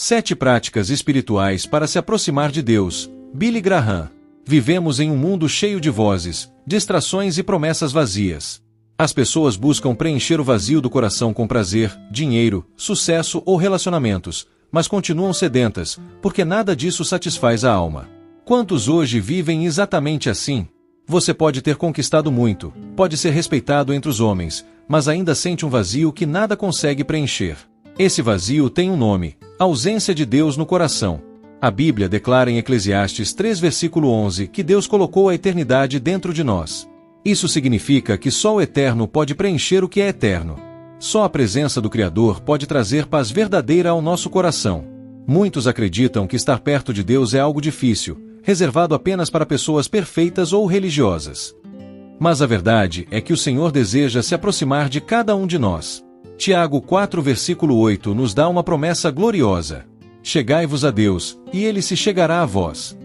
7 práticas espirituais para se aproximar de Deus. Billy Graham. Vivemos em um mundo cheio de vozes, distrações e promessas vazias. As pessoas buscam preencher o vazio do coração com prazer, dinheiro, sucesso ou relacionamentos, mas continuam sedentas, porque nada disso satisfaz a alma. Quantos hoje vivem exatamente assim? Você pode ter conquistado muito, pode ser respeitado entre os homens, mas ainda sente um vazio que nada consegue preencher. Esse vazio tem um nome: ausência de Deus no coração. A Bíblia declara em Eclesiastes 3 versículo 11 que Deus colocou a eternidade dentro de nós. Isso significa que só o eterno pode preencher o que é eterno. Só a presença do Criador pode trazer paz verdadeira ao nosso coração. Muitos acreditam que estar perto de Deus é algo difícil, reservado apenas para pessoas perfeitas ou religiosas. Mas a verdade é que o Senhor deseja se aproximar de cada um de nós. Tiago 4 versículo 8 nos dá uma promessa gloriosa: chegai-vos a Deus, e Ele se chegará a vós.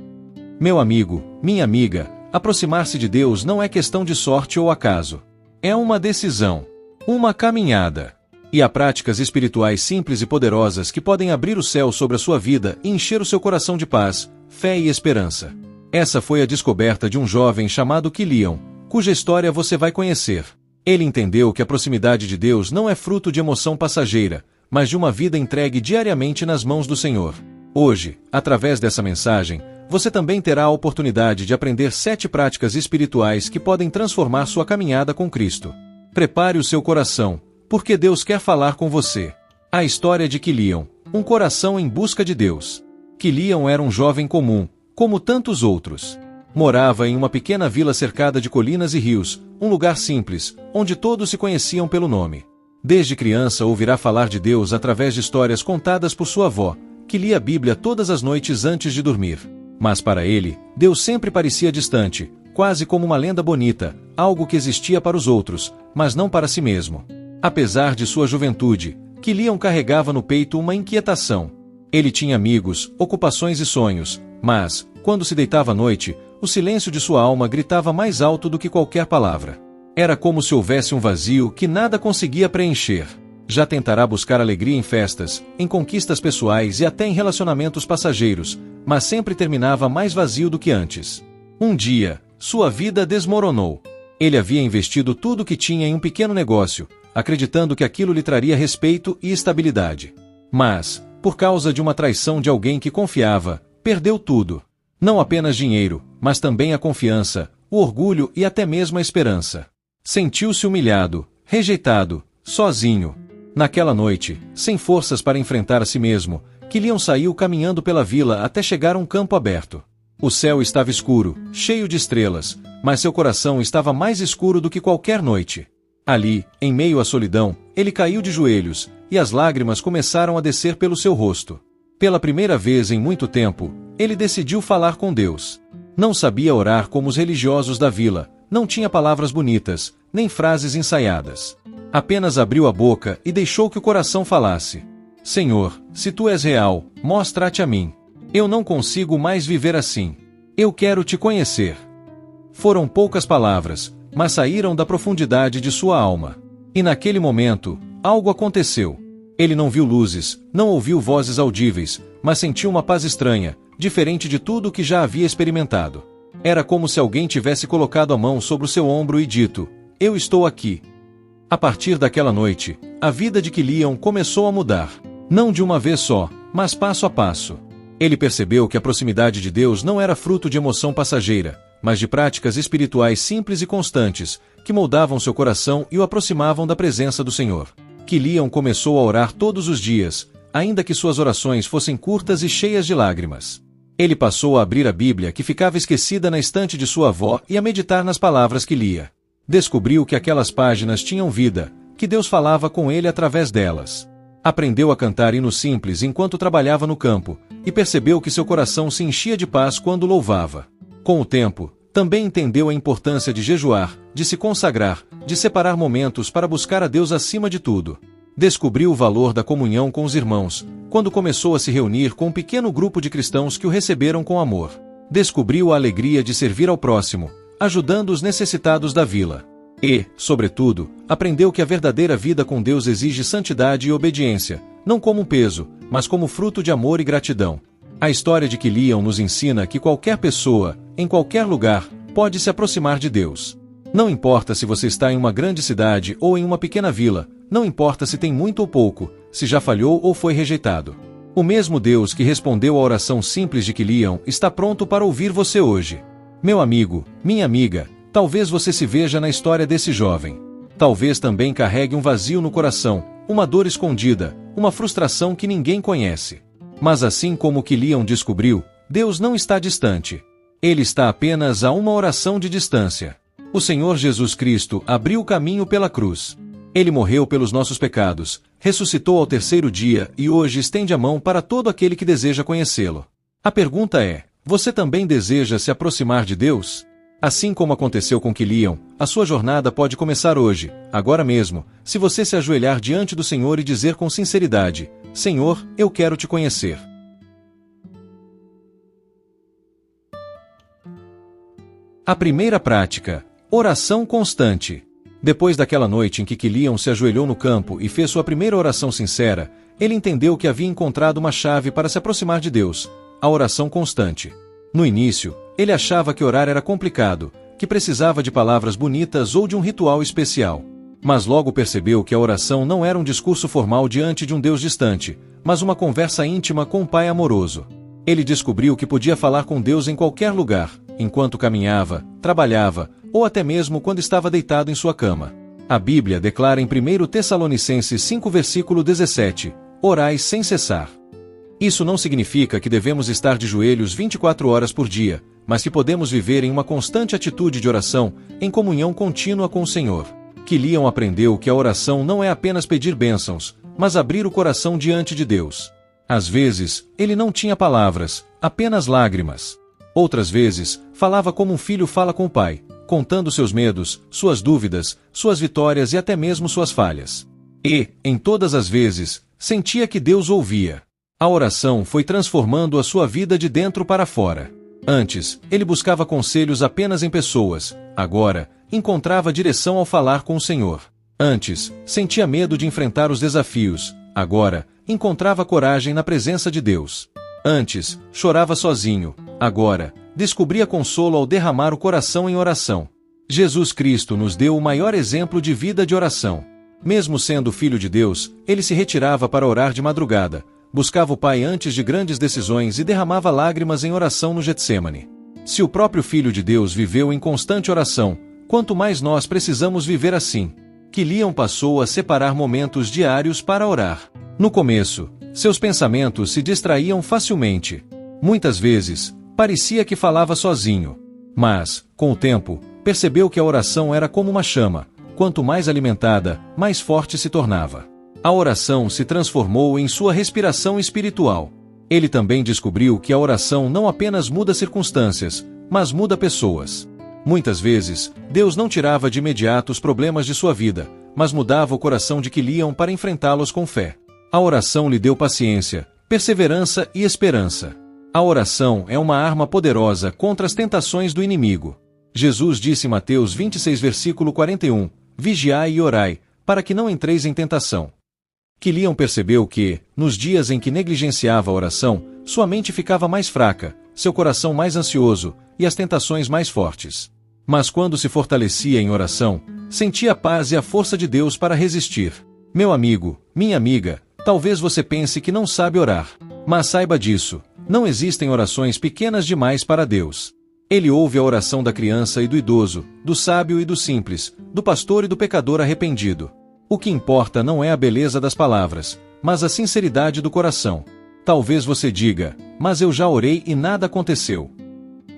Meu amigo, minha amiga, aproximar-se de Deus não é questão de sorte ou acaso. É uma decisão, uma caminhada. E há práticas espirituais simples e poderosas que podem abrir o céu sobre a sua vida e encher o seu coração de paz, fé e esperança. Essa foi a descoberta de um jovem chamado Killian, cuja história você vai conhecer. Ele entendeu que a proximidade de Deus não é fruto de emoção passageira, mas de uma vida entregue diariamente nas mãos do Senhor. Hoje, através dessa mensagem, você também terá a oportunidade de aprender 7 práticas espirituais que podem transformar sua caminhada com Cristo. Prepare o seu coração, porque Deus quer falar com você. A história de Killian, um coração em busca de Deus. Killian era um jovem comum, como tantos outros. Morava em uma pequena vila cercada de colinas e rios, um lugar simples, onde todos se conheciam pelo nome. Desde criança ouvirá falar de Deus através de histórias contadas por sua avó, que lia a Bíblia todas as noites antes de dormir. Mas para ele, Deus sempre parecia distante, quase como uma lenda bonita, algo que existia para os outros, mas não para si mesmo. Apesar de sua juventude, Killian carregava no peito uma inquietação. Ele tinha amigos, ocupações e sonhos, mas, quando se deitava à noite, o silêncio de sua alma gritava mais alto do que qualquer palavra. Era como se houvesse um vazio que nada conseguia preencher. Já tentará buscar alegria em festas, em conquistas pessoais e até em relacionamentos passageiros, mas sempre terminava mais vazio do que antes. Um dia, sua vida desmoronou. Ele havia investido tudo o que tinha em um pequeno negócio, acreditando que aquilo lhe traria respeito e estabilidade. Mas, por causa de uma traição de alguém que confiava, perdeu tudo. Não apenas dinheiro, mas também a confiança, o orgulho e até mesmo a esperança. Sentiu-se humilhado, rejeitado, sozinho. Naquela noite, sem forças para enfrentar a si mesmo, Killian saiu caminhando pela vila até chegar a um campo aberto. O céu estava escuro, cheio de estrelas, mas seu coração estava mais escuro do que qualquer noite. Ali, em meio à solidão, ele caiu de joelhos, e as lágrimas começaram a descer pelo seu rosto. Pela primeira vez em muito tempo, ele decidiu falar com Deus. Não sabia orar como os religiosos da vila, não tinha palavras bonitas, nem frases ensaiadas. Apenas abriu a boca e deixou que o coração falasse. Senhor, se tu és real, mostra-te a mim. Eu não consigo mais viver assim. Eu quero te conhecer. Foram poucas palavras, mas saíram da profundidade de sua alma. E naquele momento, algo aconteceu. Ele não viu luzes, não ouviu vozes audíveis, mas sentiu uma paz estranha, diferente de tudo o que já havia experimentado. Era como se alguém tivesse colocado a mão sobre o seu ombro e dito: eu estou aqui. A partir daquela noite, a vida de Killian começou a mudar. Não de uma vez só, mas passo a passo. Ele percebeu que a proximidade de Deus não era fruto de emoção passageira, mas de práticas espirituais simples e constantes, que moldavam seu coração e o aproximavam da presença do Senhor. Killian começou a orar todos os dias, ainda que suas orações fossem curtas e cheias de lágrimas. Ele passou a abrir a Bíblia que ficava esquecida na estante de sua avó e a meditar nas palavras que lia. Descobriu que aquelas páginas tinham vida, que Deus falava com ele através delas. Aprendeu a cantar hinos simples enquanto trabalhava no campo, e percebeu que seu coração se enchia de paz quando louvava. Com o tempo, também entendeu a importância de jejuar, de se consagrar, de separar momentos para buscar a Deus acima de tudo. Descobriu o valor da comunhão com os irmãos, quando começou a se reunir com um pequeno grupo de cristãos que o receberam com amor. Descobriu a alegria de servir ao próximo, ajudando os necessitados da vila. E, sobretudo, aprendeu que a verdadeira vida com Deus exige santidade e obediência, não como um peso, mas como fruto de amor e gratidão. A história de Quilion nos ensina que qualquer pessoa, em qualquer lugar, pode se aproximar de Deus. Não importa se você está em uma grande cidade ou em uma pequena vila, não importa se tem muito ou pouco, se já falhou ou foi rejeitado. O mesmo Deus que respondeu à oração simples de Quilion está pronto para ouvir você hoje. Meu amigo, minha amiga, talvez você se veja na história desse jovem. Talvez também carregue um vazio no coração, uma dor escondida, uma frustração que ninguém conhece. Mas assim como Quilion descobriu, Deus não está distante. Ele está apenas a uma oração de distância. O Senhor Jesus Cristo abriu o caminho pela cruz. Ele morreu pelos nossos pecados, ressuscitou ao terceiro dia e hoje estende a mão para todo aquele que deseja conhecê-lo. A pergunta é: você também deseja se aproximar de Deus? Assim como aconteceu com Quilion, a sua jornada pode começar hoje, agora mesmo, se você se ajoelhar diante do Senhor e dizer com sinceridade: Senhor, eu quero te conhecer. A primeira prática: oração constante. Depois daquela noite em que Quilion se ajoelhou no campo e fez sua primeira oração sincera, ele entendeu que havia encontrado uma chave para se aproximar de Deus: a oração constante. No início, ele achava que orar era complicado, que precisava de palavras bonitas ou de um ritual especial. Mas logo percebeu que a oração não era um discurso formal diante de um Deus distante, mas uma conversa íntima com um Pai amoroso. Ele descobriu que podia falar com Deus em qualquer lugar, enquanto caminhava, trabalhava, ou até mesmo quando estava deitado em sua cama. A Bíblia declara em 1 Tessalonicenses 5 versículo 17, orai sem cessar. Isso não significa que devemos estar de joelhos 24 horas por dia, mas que podemos viver em uma constante atitude de oração, em comunhão contínua com o Senhor. Quilion aprendeu que a oração não é apenas pedir bênçãos, mas abrir o coração diante de Deus. Às vezes, ele não tinha palavras, apenas lágrimas. Outras vezes, falava como um filho fala com o pai, contando seus medos, suas dúvidas, suas vitórias e até mesmo suas falhas. E, em todas as vezes, sentia que Deus ouvia. A oração foi transformando a sua vida de dentro para fora. Antes, ele buscava conselhos apenas em pessoas. Agora, encontrava direção ao falar com o Senhor. Antes, sentia medo de enfrentar os desafios. Agora, encontrava coragem na presença de Deus. Antes, chorava sozinho. Agora, descobria consolo ao derramar o coração em oração. Jesus Cristo nos deu o maior exemplo de vida de oração. Mesmo sendo filho de Deus, ele se retirava para orar de madrugada, buscava o Pai antes de grandes decisões e derramava lágrimas em oração no Getsêmani. Se o próprio Filho de Deus viveu em constante oração, quanto mais nós precisamos viver assim. Quilion passou a separar momentos diários para orar. No começo, seus pensamentos se distraíam facilmente. Muitas vezes, parecia que falava sozinho. Mas, com o tempo, percebeu que a oração era como uma chama. Quanto mais alimentada, mais forte se tornava. A oração se transformou em sua respiração espiritual. Ele também descobriu que a oração não apenas muda circunstâncias, mas muda pessoas. Muitas vezes, Deus não tirava de imediato os problemas de sua vida, mas mudava o coração de Quilion para enfrentá-los com fé. A oração lhe deu paciência, perseverança e esperança. A oração é uma arma poderosa contra as tentações do inimigo. Jesus disse em Mateus 26 versículo 41, vigiai e orai, para que não entreis em tentação. Quilion percebeu que, nos dias em que negligenciava a oração, sua mente ficava mais fraca, seu coração mais ansioso e as tentações mais fortes. Mas quando se fortalecia em oração, sentia a paz e a força de Deus para resistir. Meu amigo, minha amiga, talvez você pense que não sabe orar. Mas saiba disso, não existem orações pequenas demais para Deus. Ele ouve a oração da criança e do idoso, do sábio e do simples, do pastor e do pecador arrependido. O que importa não é a beleza das palavras, mas a sinceridade do coração. Talvez você diga, mas eu já orei e nada aconteceu.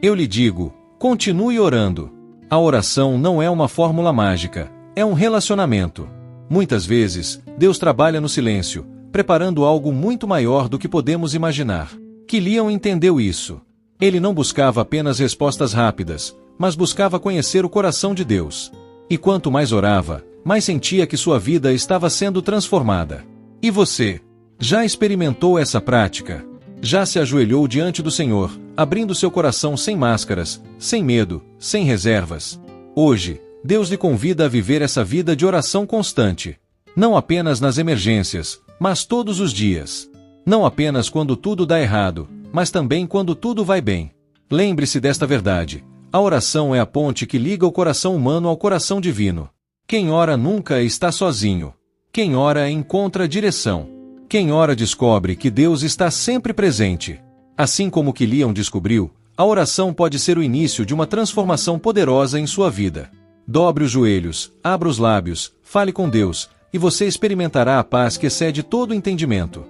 Eu lhe digo, continue orando. A oração não é uma fórmula mágica, é um relacionamento. Muitas vezes, Deus trabalha no silêncio, preparando algo muito maior do que podemos imaginar. Quilion entendeu isso. Ele não buscava apenas respostas rápidas, mas buscava conhecer o coração de Deus. E quanto mais orava, mais sentia que sua vida estava sendo transformada. E você? Já experimentou essa prática? Já se ajoelhou diante do Senhor, abrindo seu coração sem máscaras, sem medo, sem reservas? Hoje, Deus lhe convida a viver essa vida de oração constante. Não apenas nas emergências, mas todos os dias. Não apenas quando tudo dá errado, mas também quando tudo vai bem. Lembre-se desta verdade. A oração é a ponte que liga o coração humano ao coração divino. Quem ora nunca está sozinho. Quem ora encontra direção. Quem ora descobre que Deus está sempre presente. Assim como Quilion descobriu, a oração pode ser o início de uma transformação poderosa em sua vida. Dobre os joelhos, abra os lábios, fale com Deus, e você experimentará a paz que excede todo o entendimento.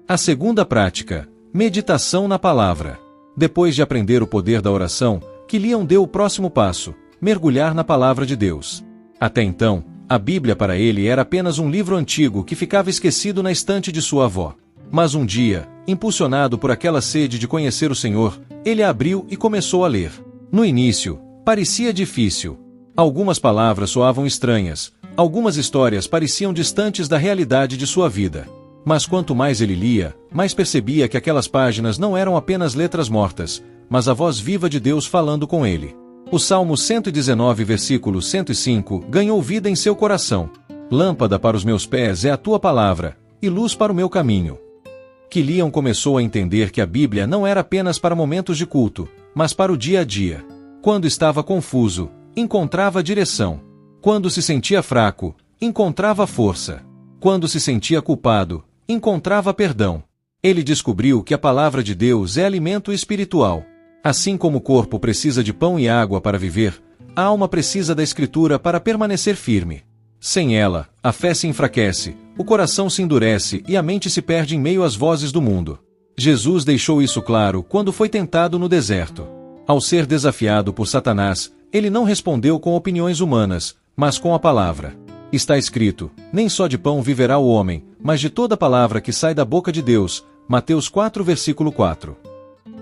A segunda prática, meditação na palavra. Depois de aprender o poder da oração, Quilion deu o próximo passo, mergulhar na palavra de Deus. Até então, a Bíblia para ele era apenas um livro antigo que ficava esquecido na estante de sua avó. Mas um dia, impulsionado por aquela sede de conhecer o Senhor, ele a abriu e começou a ler. No início, parecia difícil. Algumas palavras soavam estranhas, algumas histórias pareciam distantes da realidade de sua vida. Mas quanto mais ele lia, mais percebia que aquelas páginas não eram apenas letras mortas, mas a voz viva de Deus falando com ele. O Salmo 119, versículo 105, ganhou vida em seu coração. Lâmpada para os meus pés é a tua palavra, e luz para o meu caminho. Quilion começou a entender que a Bíblia não era apenas para momentos de culto, mas para o dia a dia. Quando estava confuso, encontrava direção. Quando se sentia fraco, encontrava força. Quando se sentia culpado, encontrava perdão. Ele descobriu que a palavra de Deus é alimento espiritual. Assim como o corpo precisa de pão e água para viver, a alma precisa da Escritura para permanecer firme. Sem ela, a fé se enfraquece, o coração se endurece e a mente se perde em meio às vozes do mundo. Jesus deixou isso claro quando foi tentado no deserto. Ao ser desafiado por Satanás, ele não respondeu com opiniões humanas, mas com a palavra. Está escrito, nem só de pão viverá o homem, mas de toda palavra que sai da boca de Deus. Mateus 4, versículo 4.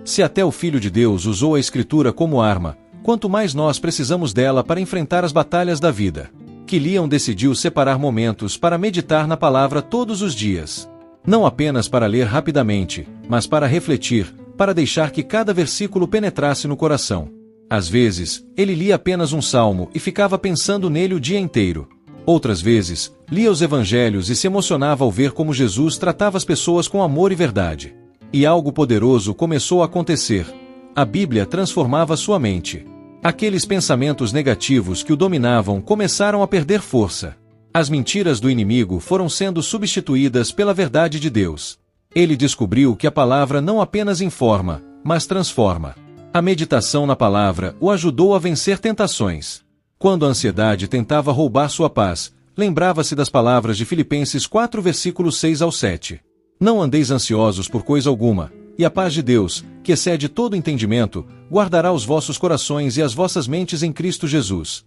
Se até o Filho de Deus usou a Escritura como arma, quanto mais nós precisamos dela para enfrentar as batalhas da vida. Quilion decidiu separar momentos para meditar na palavra todos os dias. Não apenas para ler rapidamente, mas para refletir, para deixar que cada versículo penetrasse no coração. Às vezes, ele lia apenas um salmo e ficava pensando nele o dia inteiro. Outras vezes, lia os evangelhos e se emocionava ao ver como Jesus tratava as pessoas com amor e verdade. E algo poderoso começou a acontecer. A Bíblia transformava sua mente. Aqueles pensamentos negativos que o dominavam começaram a perder força. As mentiras do inimigo foram sendo substituídas pela verdade de Deus. Ele descobriu que a palavra não apenas informa, mas transforma. A meditação na palavra o ajudou a vencer tentações. Quando a ansiedade tentava roubar sua paz, lembrava-se das palavras de Filipenses 4, versículos 6 ao 7. Não andeis ansiosos por coisa alguma, e a paz de Deus, que excede todo entendimento, guardará os vossos corações e as vossas mentes em Cristo Jesus.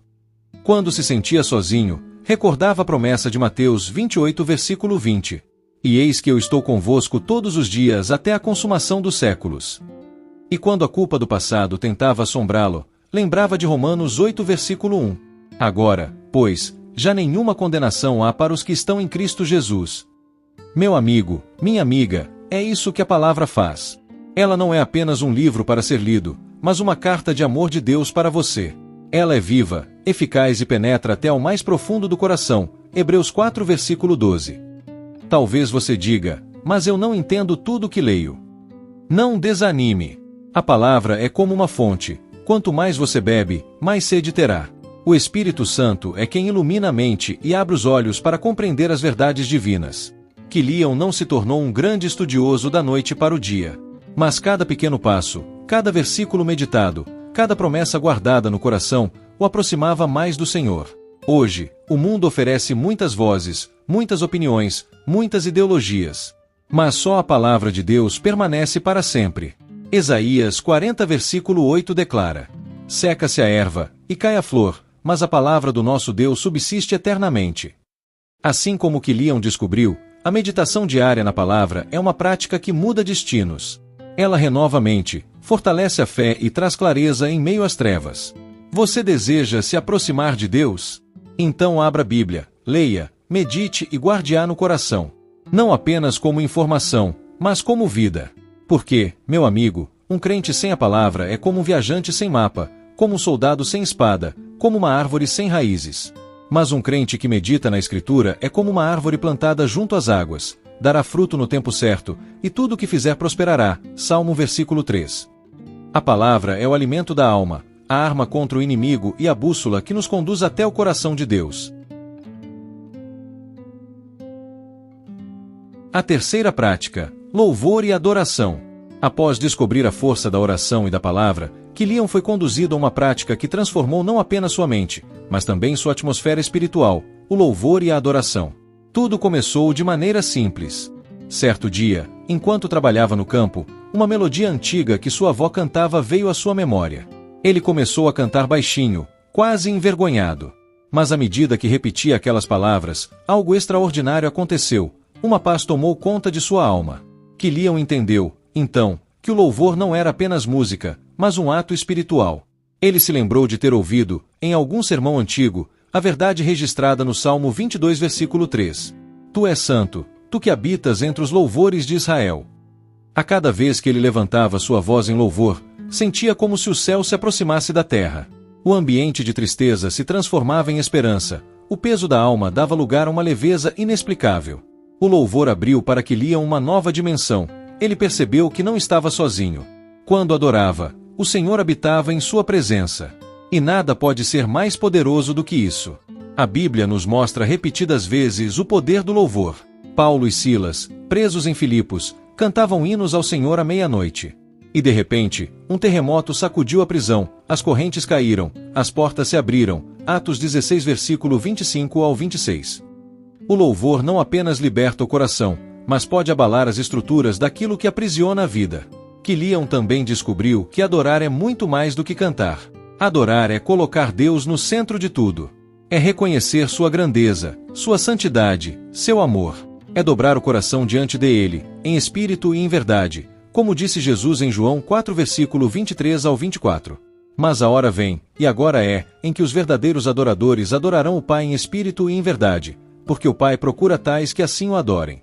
Quando se sentia sozinho, recordava a promessa de Mateus 28, versículo 20. E eis que eu estou convosco todos os dias até a consumação dos séculos. E quando a culpa do passado tentava assombrá-lo, lembrava de Romanos 8, versículo 1. Agora, pois, já nenhuma condenação há para os que estão em Cristo Jesus. Meu amigo, minha amiga, é isso que a palavra faz. Ela não é apenas um livro para ser lido, mas uma carta de amor de Deus para você. Ela é viva, eficaz e penetra até ao mais profundo do coração. Hebreus 4, versículo 12. Talvez você diga, mas eu não entendo tudo o que leio. Não desanime. A palavra é como uma fonte. Quanto mais você bebe, mais sede terá. O Espírito Santo é quem ilumina a mente e abre os olhos para compreender as verdades divinas. Quilion não se tornou um grande estudioso da noite para o dia. Mas cada pequeno passo, cada versículo meditado, cada promessa guardada no coração, o aproximava mais do Senhor. Hoje, o mundo oferece muitas vozes, muitas opiniões, muitas ideologias. Mas só a palavra de Deus permanece para sempre. Isaías 40, versículo 8 declara: Seca-se a erva, e cai a flor, mas a palavra do nosso Deus subsiste eternamente. Assim como Quilion descobriu, a meditação diária na palavra é uma prática que muda destinos. Ela renova a mente, fortalece a fé e traz clareza em meio às trevas. Você deseja se aproximar de Deus? Então abra a Bíblia, leia, medite e guarde-a no coração. Não apenas como informação, mas como vida. Porque, meu amigo, um crente sem a palavra é como um viajante sem mapa, como um soldado sem espada, como uma árvore sem raízes. Mas um crente que medita na Escritura é como uma árvore plantada junto às águas, dará fruto no tempo certo, e tudo o que fizer prosperará. Salmo versículo 3. A palavra é o alimento da alma, a arma contra o inimigo e a bússola que nos conduz até o coração de Deus. A terceira prática, louvor e adoração. Após descobrir a força da oração e da palavra, Quilion foi conduzido a uma prática que transformou não apenas sua mente, mas também sua atmosfera espiritual, o louvor e a adoração. Tudo começou de maneira simples. Certo dia, enquanto trabalhava no campo, uma melodia antiga que sua avó cantava veio à sua memória. Ele começou a cantar baixinho, quase envergonhado. Mas à medida que repetia aquelas palavras, algo extraordinário aconteceu. Uma paz tomou conta de sua alma. Quilion entendeu, então, que o louvor não era apenas música, mas um ato espiritual. Ele se lembrou de ter ouvido, em algum sermão antigo, a verdade registrada no Salmo 22, versículo 3. Tu és santo, tu que habitas entre os louvores de Israel. A cada vez que ele levantava sua voz em louvor, sentia como se o céu se aproximasse da terra. O ambiente de tristeza se transformava em esperança. O peso da alma dava lugar a uma leveza inexplicável. O louvor abriu para Quilion uma nova dimensão. Ele percebeu que não estava sozinho. Quando adorava, o Senhor habitava em sua presença. E nada pode ser mais poderoso do que isso. A Bíblia nos mostra repetidas vezes o poder do louvor. Paulo e Silas, presos em Filipos, cantavam hinos ao Senhor à meia-noite. E de repente, um terremoto sacudiu a prisão, as correntes caíram, as portas se abriram. Atos 16, versículo 25 ao 26. O louvor não apenas liberta o coração, mas pode abalar as estruturas daquilo que aprisiona a vida. Quilion também descobriu que adorar é muito mais do que cantar. Adorar é colocar Deus no centro de tudo. É reconhecer sua grandeza, sua santidade, seu amor. É dobrar o coração diante dele, em espírito e em verdade, como disse Jesus em João 4, versículo 23 ao 24. Mas a hora vem, e agora é, em que os verdadeiros adoradores adorarão o Pai em espírito e em verdade, porque o Pai procura tais que assim o adorem.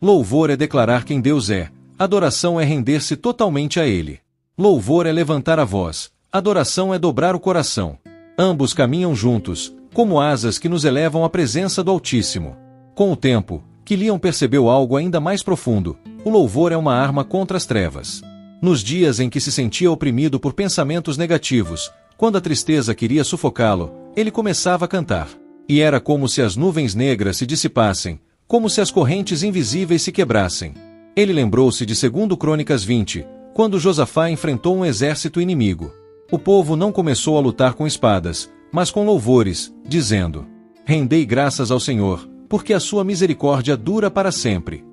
Louvor é declarar quem Deus é, adoração é render-se totalmente a Ele. Louvor é levantar a voz, adoração é dobrar o coração. Ambos caminham juntos, como asas que nos elevam à presença do Altíssimo. Com o tempo, Quilion percebeu algo ainda mais profundo: o louvor é uma arma contra as trevas. Nos dias em que se sentia oprimido por pensamentos negativos, quando a tristeza queria sufocá-lo, ele começava a cantar. E era como se as nuvens negras se dissipassem, como se as correntes invisíveis se quebrassem. Ele lembrou-se de 2 Crônicas 20, quando Josafá enfrentou um exército inimigo. O povo não começou a lutar com espadas, mas com louvores, dizendo: Rendei graças ao Senhor, porque a sua misericórdia dura para sempre.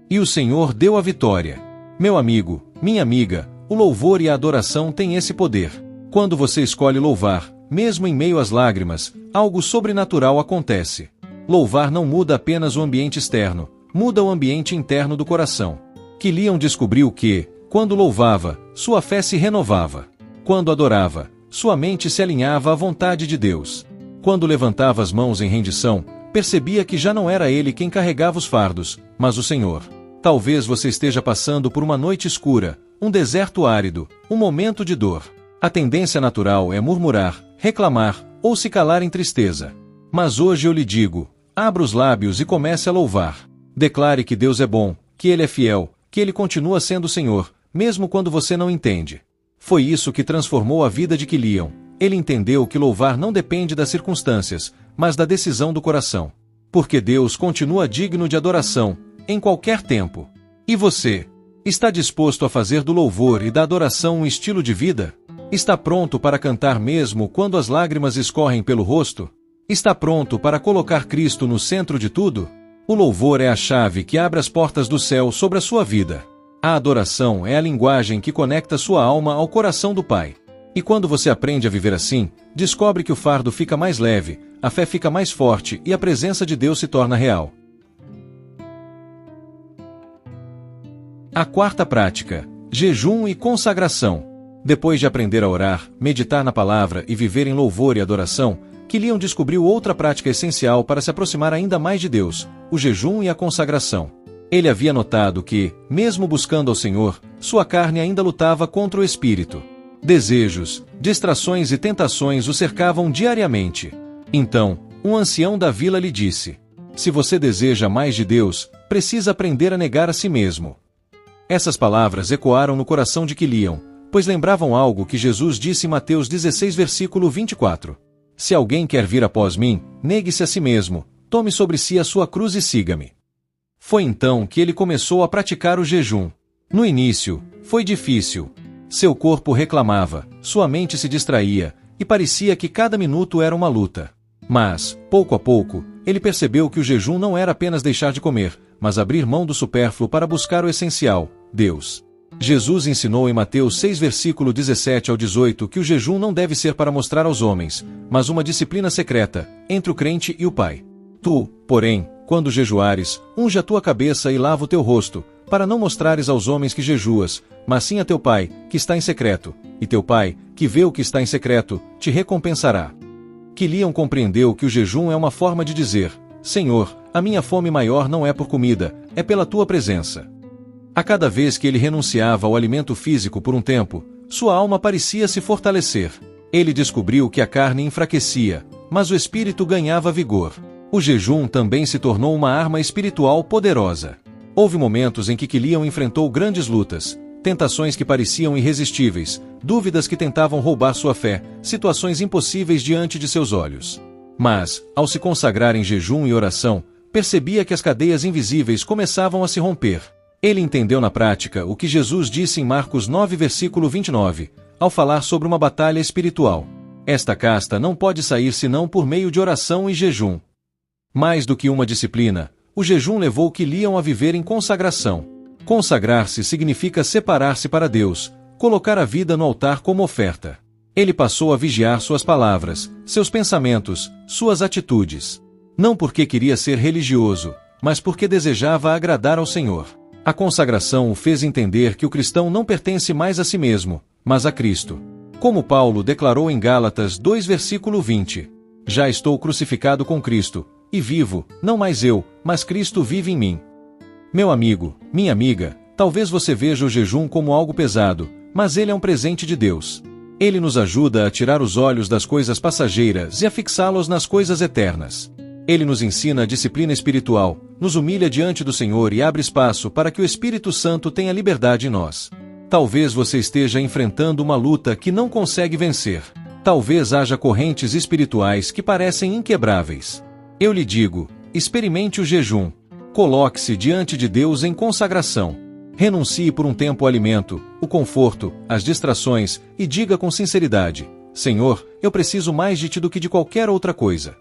E o Senhor deu a vitória. Meu amigo, minha amiga, o louvor e a adoração têm esse poder. Quando você escolhe louvar, mesmo em meio às lágrimas, algo sobrenatural acontece. Louvar não muda apenas o ambiente externo, muda o ambiente interno do coração. Quilion descobriu que, quando louvava, sua fé se renovava. Quando adorava, sua mente se alinhava à vontade de Deus. Quando levantava as mãos em rendição, percebia que já não era ele quem carregava os fardos, mas o Senhor. Talvez você esteja passando por uma noite escura, um deserto árido, um momento de dor. A tendência natural é murmurar, reclamar ou se calar em tristeza. Mas hoje eu lhe digo, abra os lábios e comece a louvar. Declare que Deus é bom, que Ele é fiel, que Ele continua sendo o Senhor, mesmo quando você não entende. Foi isso que transformou a vida de Quilion. Ele entendeu que louvar não depende das circunstâncias, mas da decisão do coração. Porque Deus continua digno de adoração, em qualquer tempo. E você? Está disposto a fazer do louvor e da adoração um estilo de vida? Está pronto para cantar mesmo quando as lágrimas escorrem pelo rosto? Está pronto para colocar Cristo no centro de tudo? O louvor é a chave que abre as portas do céu sobre a sua vida. A adoração é a linguagem que conecta sua alma ao coração do Pai. E quando você aprende a viver assim, descobre que o fardo fica mais leve, a fé fica mais forte e a presença de Deus se torna real. A quarta prática: jejum e consagração. Depois de aprender a orar, meditar na palavra e viver em louvor e adoração, Quilion descobriu outra prática essencial para se aproximar ainda mais de Deus: o jejum e a consagração. Ele havia notado que, mesmo buscando ao Senhor, sua carne ainda lutava contra o espírito. Desejos, distrações e tentações o cercavam diariamente. Então, um ancião da vila lhe disse: se você deseja mais de Deus, precisa aprender a negar a si mesmo. Essas palavras ecoaram no coração de Quilion, pois lembravam algo que Jesus disse em Mateus 16, versículo 24. Se alguém quer vir após mim, negue-se a si mesmo, tome sobre si a sua cruz e siga-me. Foi então que ele começou a praticar o jejum. No início, foi difícil. Seu corpo reclamava, sua mente se distraía, e parecia que cada minuto era uma luta. Mas, pouco a pouco, ele percebeu que o jejum não era apenas deixar de comer, mas abrir mão do supérfluo para buscar o essencial, Deus. Jesus ensinou em Mateus 6, versículo 17 ao 18 que o jejum não deve ser para mostrar aos homens, mas uma disciplina secreta, entre o crente e o Pai. Tu, porém, quando jejuares, unge a tua cabeça e lava o teu rosto, para não mostrares aos homens que jejuas, mas sim a teu Pai, que está em secreto, e teu Pai, que vê o que está em secreto, te recompensará. Quilion compreendeu que o jejum é uma forma de dizer: Senhor, a minha fome maior não é por comida, é pela tua presença. A cada vez que ele renunciava ao alimento físico por um tempo, sua alma parecia se fortalecer. Ele descobriu que a carne enfraquecia, mas o espírito ganhava vigor. O jejum também se tornou uma arma espiritual poderosa. Houve momentos em que Quilion enfrentou grandes lutas, tentações que pareciam irresistíveis, dúvidas que tentavam roubar sua fé, situações impossíveis diante de seus olhos. Mas, ao se consagrar em jejum e oração, percebia que as cadeias invisíveis começavam a se romper. Ele entendeu na prática o que Jesus disse em Marcos 9, versículo 29, ao falar sobre uma batalha espiritual. Esta casta não pode sair senão por meio de oração e jejum. Mais do que uma disciplina, o jejum levou Quilion a viver em consagração. Consagrar-se significa separar-se para Deus, colocar a vida no altar como oferta. Ele passou a vigiar suas palavras, seus pensamentos, suas atitudes. Não porque queria ser religioso, mas porque desejava agradar ao Senhor. A consagração o fez entender que o cristão não pertence mais a si mesmo, mas a Cristo. Como Paulo declarou em Gálatas 2, versículo 20: já estou crucificado com Cristo, e vivo, não mais eu, mas Cristo vive em mim. Meu amigo, minha amiga, talvez você veja o jejum como algo pesado, mas ele é um presente de Deus. Ele nos ajuda a tirar os olhos das coisas passageiras e a fixá-los nas coisas eternas. Ele nos ensina a disciplina espiritual, nos humilha diante do Senhor e abre espaço para que o Espírito Santo tenha liberdade em nós. Talvez você esteja enfrentando uma luta que não consegue vencer. Talvez haja correntes espirituais que parecem inquebráveis. Eu lhe digo, experimente o jejum. Coloque-se diante de Deus em consagração. Renuncie por um tempo ao alimento, o conforto, as distrações e diga com sinceridade: Senhor, eu preciso mais de Ti do que de qualquer outra coisa.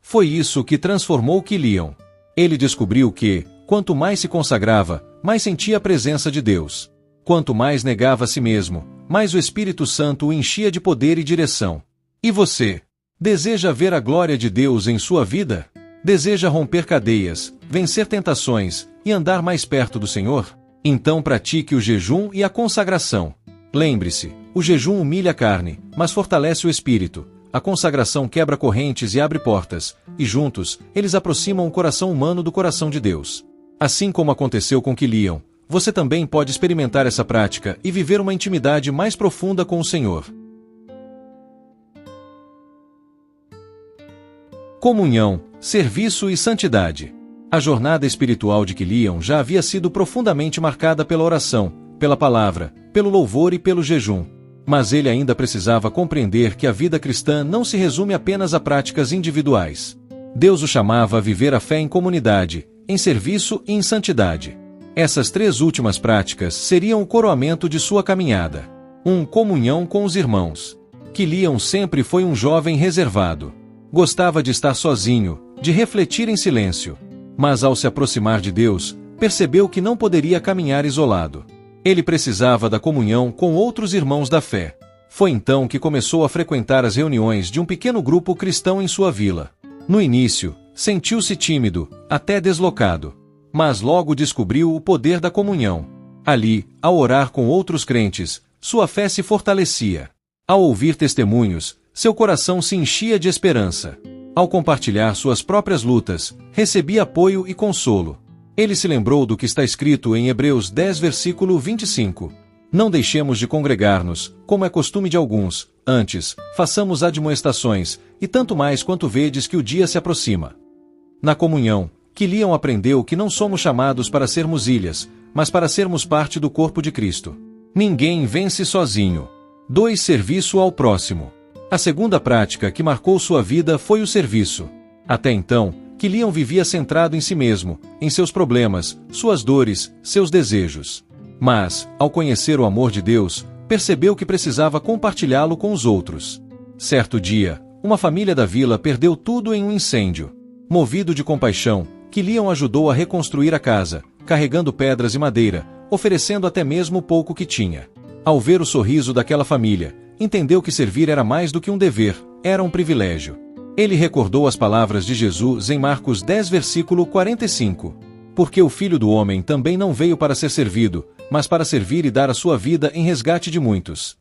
Foi isso que transformou Quilion. Ele descobriu que, quanto mais se consagrava, mais sentia a presença de Deus. Quanto mais negava a si mesmo, mais o Espírito Santo o enchia de poder e direção. E você? Deseja ver a glória de Deus em sua vida? Deseja romper cadeias, vencer tentações e andar mais perto do Senhor? Então pratique o jejum e a consagração. Lembre-se, o jejum humilha a carne, mas fortalece o espírito. A consagração quebra correntes e abre portas, e juntos, eles aproximam o coração humano do coração de Deus. Assim como aconteceu com Quilion, você também pode experimentar essa prática e viver uma intimidade mais profunda com o Senhor. Comunhão, serviço e santidade. A jornada espiritual de Quilion já havia sido profundamente marcada pela oração, pela palavra, pelo louvor e pelo jejum. Mas ele ainda precisava compreender que a vida cristã não se resume apenas a práticas individuais. Deus o chamava a viver a fé em comunidade, em serviço e em santidade. Essas três últimas práticas seriam o coroamento de sua caminhada. Comunhão com os irmãos. Quilion sempre foi um jovem reservado. Gostava de estar sozinho, de refletir em silêncio. Mas ao se aproximar de Deus, percebeu que não poderia caminhar isolado. Ele precisava da comunhão com outros irmãos da fé. Foi então que começou a frequentar as reuniões de um pequeno grupo cristão em sua vila. No início, sentiu-se tímido, até deslocado. Mas logo descobriu o poder da comunhão. Ali, ao orar com outros crentes, sua fé se fortalecia. Ao ouvir testemunhos, seu coração se enchia de esperança. Ao compartilhar suas próprias lutas, recebia apoio e consolo. Ele se lembrou do que está escrito em Hebreus 10, versículo 25. Não deixemos de congregar-nos, como é costume de alguns, antes, façamos admoestações, e tanto mais quanto vedes que o dia se aproxima. Na comunhão, Quilion aprendeu que não somos chamados para sermos ilhas, mas para sermos parte do corpo de Cristo. Ninguém vence sozinho. 2. Serviço ao próximo. A segunda prática que marcou sua vida foi o serviço. Até então, Quilion vivia centrado em si mesmo, em seus problemas, suas dores, seus desejos. Mas, ao conhecer o amor de Deus, percebeu que precisava compartilhá-lo com os outros. Certo dia, uma família da vila perdeu tudo em um incêndio. Movido de compaixão, Quilion ajudou a reconstruir a casa, carregando pedras e madeira, oferecendo até mesmo o pouco que tinha. Ao ver o sorriso daquela família, entendeu que servir era mais do que um dever, era um privilégio. Ele recordou as palavras de Jesus em Marcos 10, versículo 45. Porque o Filho do Homem também não veio para ser servido, mas para servir e dar a sua vida em resgate de muitos.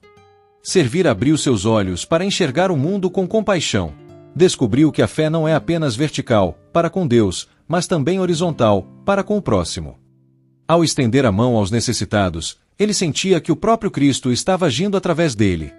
Servir abriu seus olhos para enxergar o mundo com compaixão. Descobriu que a fé não é apenas vertical, para com Deus, mas também horizontal, para com o próximo. Ao estender a mão aos necessitados, ele sentia que o próprio Cristo estava agindo através dele.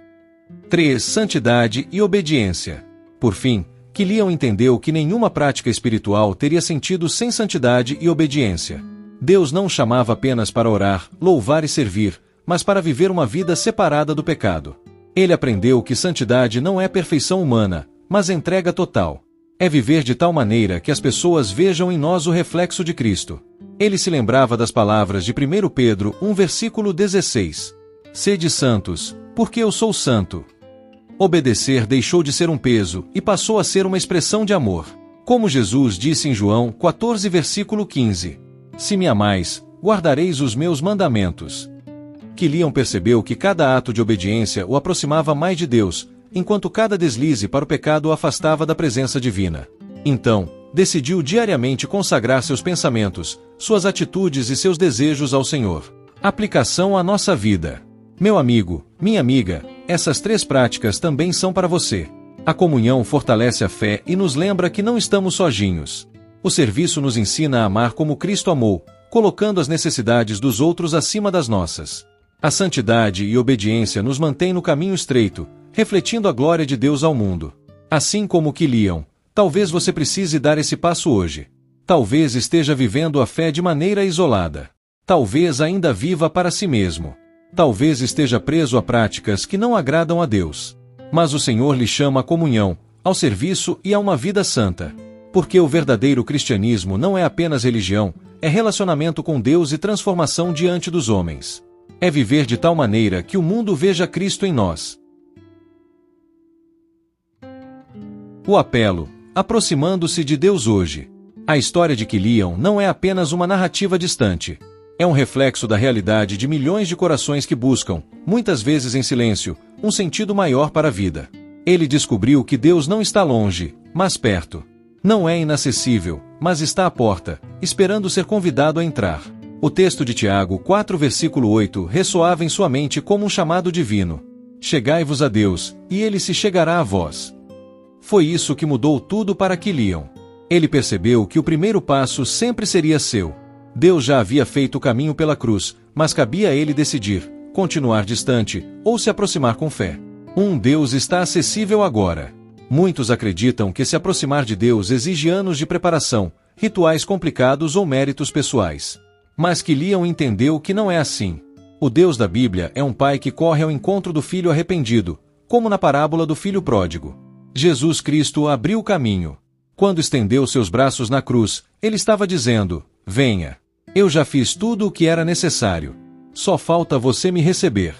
3. Santidade e obediência. Por fim, Quilion entendeu que nenhuma prática espiritual teria sentido sem santidade e obediência. Deus não o chamava apenas para orar, louvar e servir, mas para viver uma vida separada do pecado. Ele aprendeu que santidade não é perfeição humana, mas entrega total. É viver de tal maneira que as pessoas vejam em nós o reflexo de Cristo. Ele se lembrava das palavras de 1 Pedro 1, versículo 16. Sede santos, porque eu sou santo. Obedecer deixou de ser um peso e passou a ser uma expressão de amor. Como Jesus disse em João 14, versículo 15. Se me amais, guardareis os meus mandamentos. Quilion percebeu que cada ato de obediência o aproximava mais de Deus, enquanto cada deslize para o pecado o afastava da presença divina. Então, decidiu diariamente consagrar seus pensamentos, suas atitudes e seus desejos ao Senhor. Aplicação à nossa vida. Meu amigo, minha amiga, essas 3 práticas também são para você. A comunhão fortalece a fé e nos lembra que não estamos sozinhos. O serviço nos ensina a amar como Cristo amou, colocando as necessidades dos outros acima das nossas. A santidade e obediência nos mantêm no caminho estreito, refletindo a glória de Deus ao mundo. Assim como Quilion, talvez você precise dar esse passo hoje. Talvez esteja vivendo a fé de maneira isolada. Talvez ainda viva para si mesmo. Talvez esteja preso a práticas que não agradam a Deus. Mas o Senhor lhe chama à comunhão, ao serviço e a uma vida santa. Porque o verdadeiro cristianismo não é apenas religião, é relacionamento com Deus e transformação diante dos homens. É viver de tal maneira que o mundo veja Cristo em nós. O apelo, aproximando-se de Deus hoje. A história de Quilion não é apenas uma narrativa distante. É um reflexo da realidade de milhões de corações que buscam, muitas vezes em silêncio, um sentido maior para a vida. Ele descobriu que Deus não está longe, mas perto. Não é inacessível, mas está à porta, esperando ser convidado a entrar. O texto de Tiago 4, versículo 8 ressoava em sua mente como um chamado divino. Chegai-vos a Deus, e Ele se chegará a vós. Foi isso que mudou tudo para Quilion. Ele percebeu que o primeiro passo sempre seria seu. Deus já havia feito o caminho pela cruz, mas cabia a ele decidir, continuar distante, ou se aproximar com fé. Deus está acessível agora. Muitos acreditam que se aproximar de Deus exige anos de preparação, rituais complicados ou méritos pessoais. Mas Quilion entendeu que não é assim. O Deus da Bíblia é um pai que corre ao encontro do filho arrependido, como na parábola do filho pródigo. Jesus Cristo abriu o caminho. Quando estendeu seus braços na cruz, ele estava dizendo: venha. Eu já fiz tudo o que era necessário. Só falta você me receber.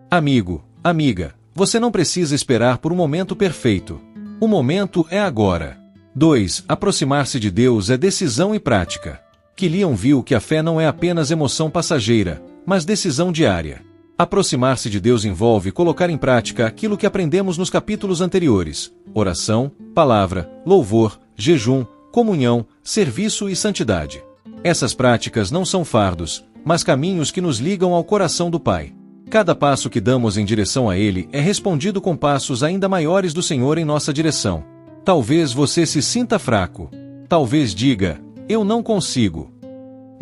Amigo, amiga, você não precisa esperar por um momento perfeito. O momento é agora. 2. Aproximar-se de Deus é decisão e prática. Quilion viu que a fé não é apenas emoção passageira, mas decisão diária. Aproximar-se de Deus envolve colocar em prática aquilo que aprendemos nos capítulos anteriores: oração, palavra, louvor, jejum, comunhão, serviço e santidade. Essas práticas não são fardos, mas caminhos que nos ligam ao coração do Pai. Cada passo que damos em direção a Ele é respondido com passos ainda maiores do Senhor em nossa direção. Talvez você se sinta fraco. Talvez diga: eu não consigo.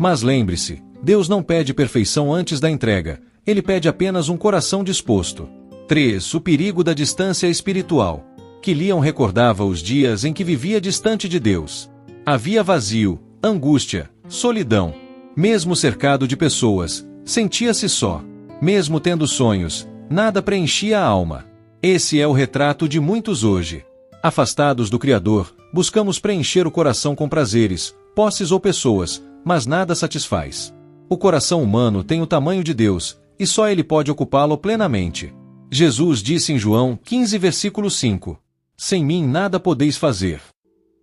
Mas lembre-se, Deus não pede perfeição antes da entrega, Ele pede apenas um coração disposto. 3. O perigo da distância espiritual. Quilion recordava os dias em que vivia distante de Deus. Havia vazio, angústia, solidão. Mesmo cercado de pessoas, sentia-se só. Mesmo tendo sonhos, nada preenchia a alma. Esse é o retrato de muitos hoje. Afastados do Criador, buscamos preencher o coração com prazeres, posses ou pessoas, mas nada satisfaz. O coração humano tem o tamanho de Deus, e só Ele pode ocupá-lo plenamente. Jesus disse em João 15, versículo 5: Sem mim nada podeis fazer.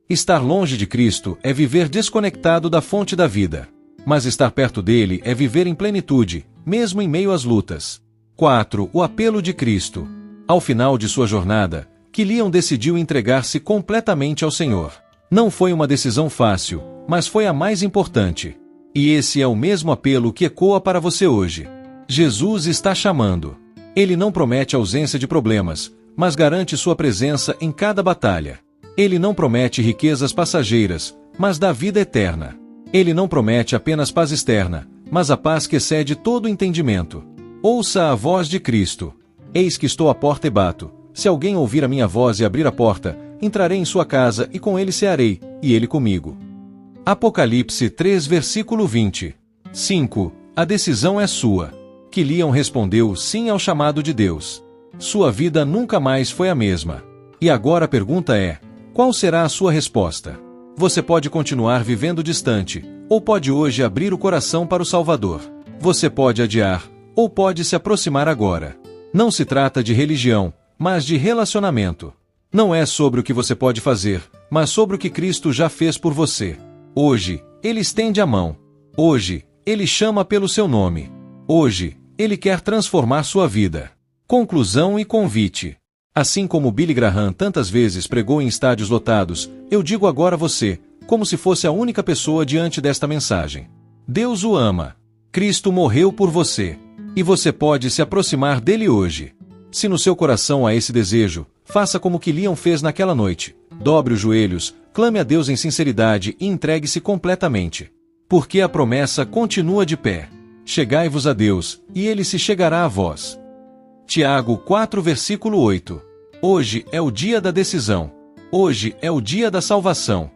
Estar longe de Cristo é viver desconectado da fonte da vida. Mas estar perto dele é viver em plenitude, mesmo em meio às lutas. 4. O apelo de Cristo. Ao final de sua jornada, Quilion decidiu entregar-se completamente ao Senhor. Não foi uma decisão fácil, mas foi a mais importante. E esse é o mesmo apelo que ecoa para você hoje. Jesus está chamando. Ele não promete ausência de problemas, mas garante sua presença em cada batalha. Ele não promete riquezas passageiras, mas dá vida eterna. Ele não promete apenas paz externa, mas a paz que excede todo entendimento. Ouça a voz de Cristo. Eis que estou à porta e bato. Se alguém ouvir a minha voz e abrir a porta, entrarei em sua casa e com ele cearei, e ele comigo. Apocalipse 3, versículo 20. 5. A decisão é sua. Quilion respondeu sim ao chamado de Deus. Sua vida nunca mais foi a mesma. E agora a pergunta é: qual será a sua resposta? Você pode continuar vivendo distante, ou pode hoje abrir o coração para o Salvador. Você pode adiar, ou pode se aproximar agora. Não se trata de religião, mas de relacionamento. Não é sobre o que você pode fazer, mas sobre o que Cristo já fez por você. Hoje, Ele estende a mão. Hoje, Ele chama pelo seu nome. Hoje, Ele quer transformar sua vida. Conclusão e convite. Assim como Billy Graham tantas vezes pregou em estádios lotados, eu digo agora a você, como se fosse a única pessoa diante desta mensagem. Deus o ama. Cristo morreu por você. E você pode se aproximar dele hoje. Se no seu coração há esse desejo, faça como Quilion fez naquela noite. Dobre os joelhos, clame a Deus em sinceridade e entregue-se completamente. Porque a promessa continua de pé. Chegai-vos a Deus, e Ele se chegará a vós. Tiago 4, versículo 8. Hoje é o dia da decisão. Hoje é o dia da salvação.